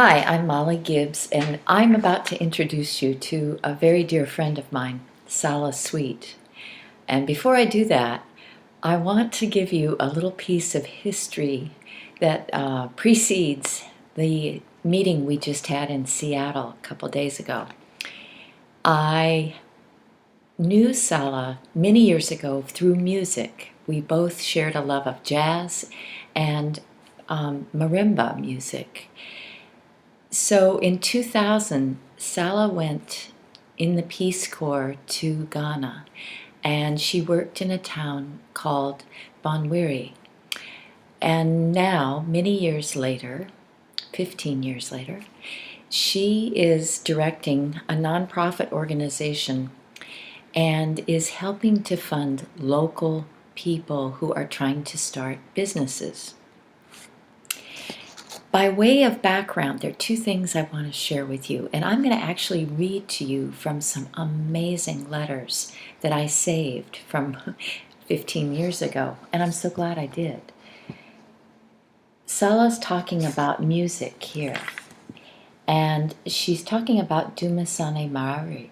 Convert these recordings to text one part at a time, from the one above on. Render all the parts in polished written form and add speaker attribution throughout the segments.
Speaker 1: Hi, I'm Molly Gibbs, and I'm about to introduce you to a very dear friend of mine, Sala Sweet. And before I do that, I want to give you a little piece of history that precedes the meeting we just had in Seattle a couple days ago. I knew Sala many years ago through music. We both shared a love of jazz and marimba music. So in 2000, Sala went in the Peace Corps to Ghana, and she worked in a town called Bonwiri. And now, many years later, 15 years later, she is directing a nonprofit organization and is helping to fund local people who are trying to start businesses. By way of background, there are two things I want to share with you, and I'm going to actually read to you from some amazing letters that I saved from 15 years ago, and I'm so glad I did. Sala's talking about music here, and she's talking about Dumasane Marari,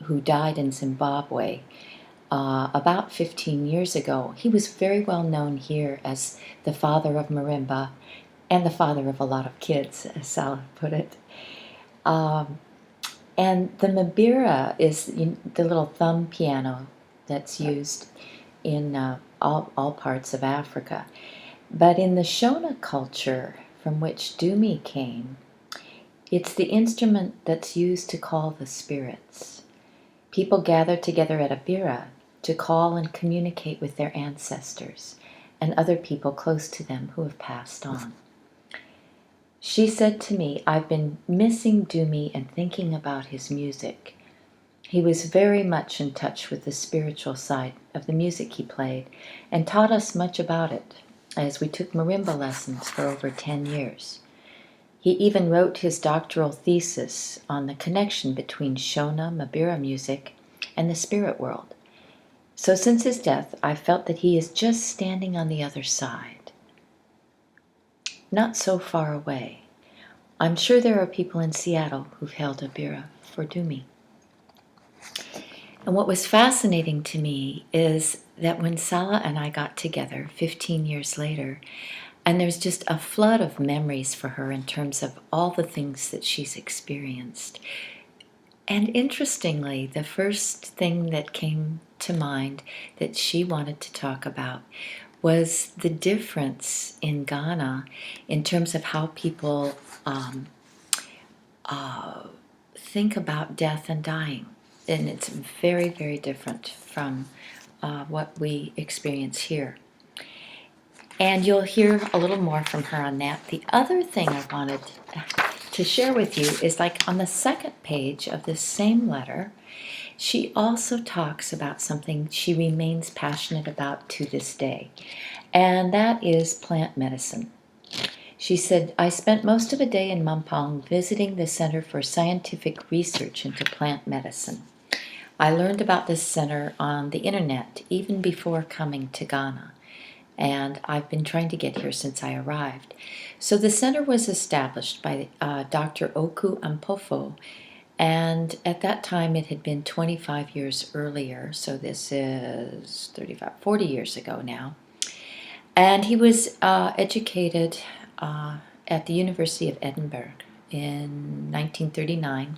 Speaker 1: who died in Zimbabwe about 15 years ago. He was very well known here as the father of marimba and the father of a lot of kids, as Sala put it. And the mabira is the little thumb piano that's used in all parts of Africa. But in the Shona culture from which Dumi came, it's the instrument that's used to call the spirits. People gather together at a bira to call and communicate with their ancestors and other people close to them who have passed on. She said to me, I've been missing Dumi and thinking about his music. He was very much in touch with the spiritual side of the music he played and taught us much about it as we took marimba lessons for over 10 years. He even wrote his doctoral thesis on the connection between Shona Mabira music and the spirit world. So since his death, I felt that he is just standing on the other side. Not so far away. I'm sure there are people in Seattle who've held a bira for Dumi. And what was fascinating to me is that when Sala and I got together 15 years later, and there's just a flood of memories for her in terms of all the things that she's experienced. And interestingly, the first thing that came to mind that she wanted to talk about was the difference in Ghana in terms of how people think about death and dying. And it's very, very different from what we experience here. And you'll hear a little more from her on that. The other thing I wanted to share with you is like on the second page of this same letter, she also talks about something she remains passionate about to this day, and that is plant medicine. She said, I spent most of a day in Mampong visiting the Center for Scientific Research into Plant Medicine. I learned about this center on the internet even before coming to Ghana, and I've been trying to get here since I arrived. So the center was established by Dr. Oku Ampofo, and at that time it had been 25 years earlier, so this is 40 years ago now. And he was educated at the University of Edinburgh in 1939.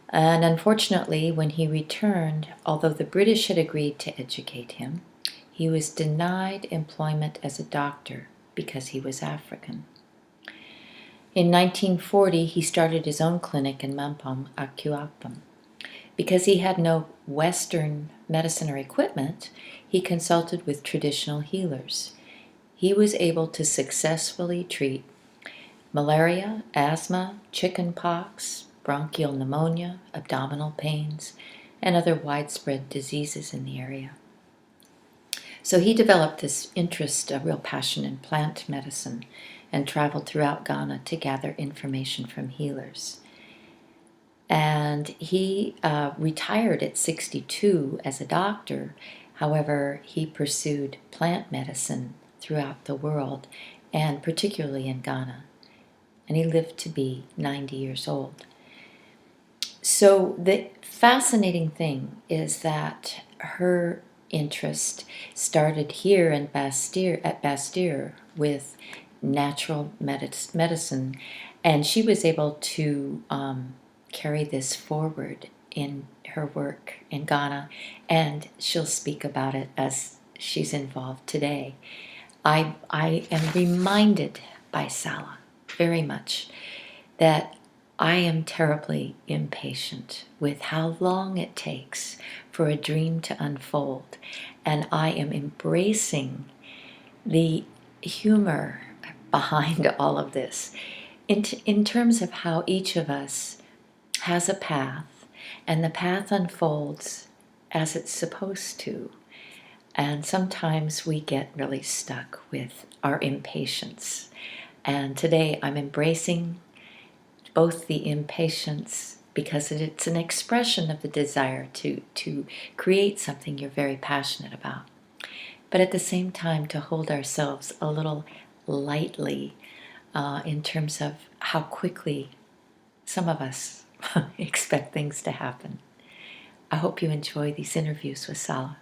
Speaker 1: And unfortunately, when he returned, although the British had agreed to educate him, he was denied employment as a doctor because he was African. In 1940, he started his own clinic in Mampong, Akuapam. Because he had no Western medicine or equipment, he consulted with traditional healers. He was able to successfully treat malaria, asthma, chickenpox, bronchial pneumonia, abdominal pains, and other widespread diseases in the area. So he developed this interest, a real passion in plant medicine, and traveled throughout Ghana to gather information from healers. And he retired at 62 as a doctor. However, he pursued plant medicine throughout the world, and particularly in Ghana. and he lived to be 90 years old. So the fascinating thing is that her interest started here in Bastyr with natural medicine, and she was able to carry this forward in her work in Ghana, and she'll speak about it as she's involved today. I am reminded by Sala very much that I am terribly impatient with how long it takes for a dream to unfold, and I am embracing the humor behind all of this in terms of how each of us has a path, and the path unfolds as it's supposed to. And sometimes we get really stuck with our impatience. And today I'm embracing both the impatience, because it's an expression of the desire to create something you're very passionate about, but at the same time to hold ourselves a little lightly in terms of how quickly some of us expect things to happen. I hope you enjoy these interviews with Sala.